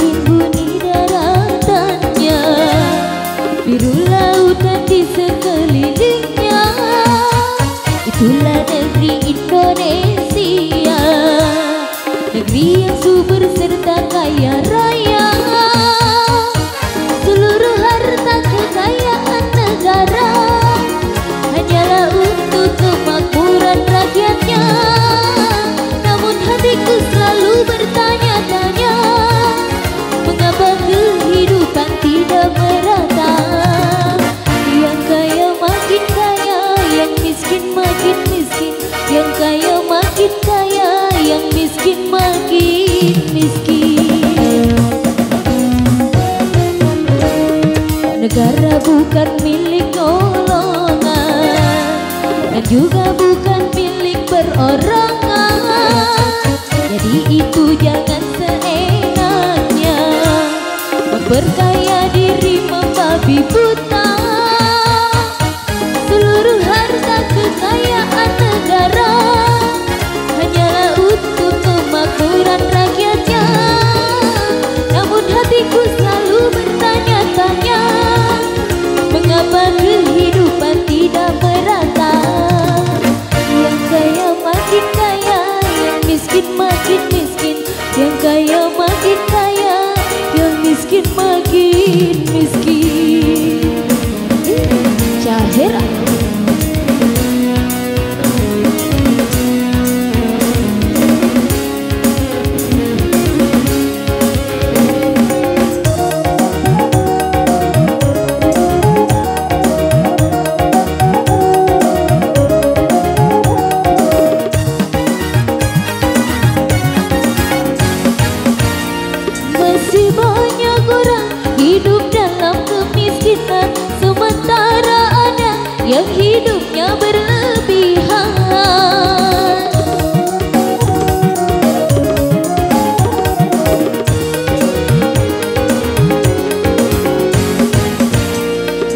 Semakin bunyi daratannya, biru lautan di sekelilingnya. Itulah negeri Indonesia, negeri yang subur serta kaya raya. Seluruh harta kekayaan negara hanyalah untuk kemakmuran rakyatnya. Namun hatiku selalu bertanya-tanya, mengapa kehidupan tidak merata? Yang kaya makin kaya, yang miskin makin miskin. Yang kaya makin kaya, yang miskin makin miskin. Negara bukan milik golongan, dan juga bukan milik perorangan. Jadi itu jangan seenaknya memperkaya diri membabi buta. Seluruh harta kekayaan negara hanyalah untuk kemakmuran rakyatnya. Namun hatiku selalu bertanya-tanya, mengapa kehidupan tidak merata? Yang kaya makin kaya, yang miskin makin miskin. Yang kaya makin kaya, yang miskin makin miskin. Syahira. Masih banyak orang hidup dalam kemiskinan, sementara ada yang hidupnya berlebihan.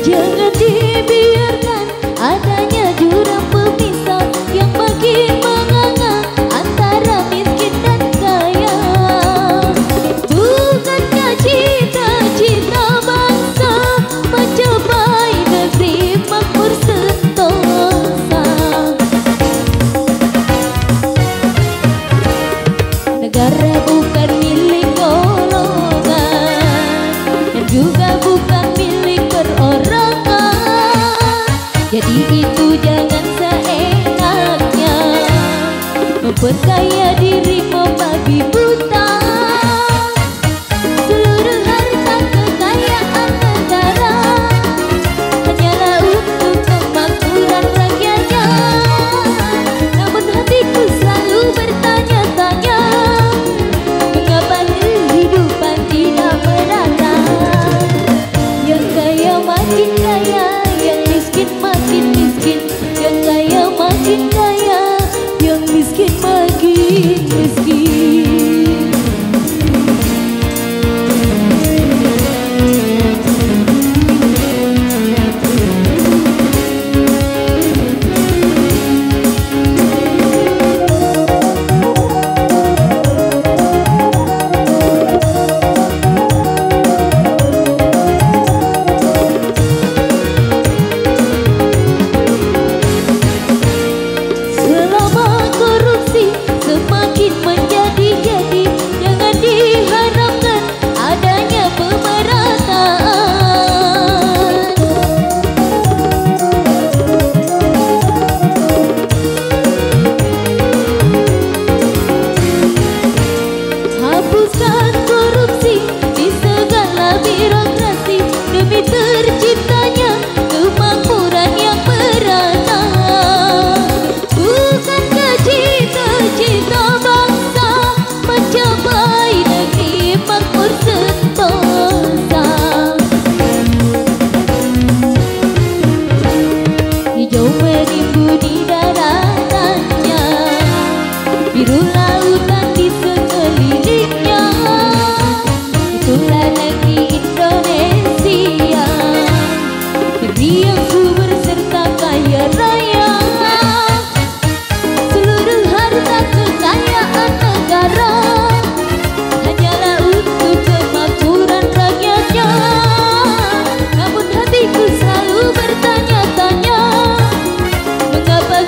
Jangan dibiarkan adanya jurang pemisah yang makin menganga antara miskin dan kaya. Bukannya cita-cita bangsa mencapai negeri makmur sentosa. Negara bukan milik golongan, dan juga bukan milik perorangan. Jadi itu jangan seenaknya memperkaya diri membabi buta. Seluruh harta kekayaan negara hanyalah untuk kemakmuran rakyatnya. Namun hatiku selalu bertanya-tanya, mengapa kehidupan tidak merata? Yang kaya makin kaya, yang miskin makin miskin. Yang kaya makin kaya, yang miskin makin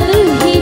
satu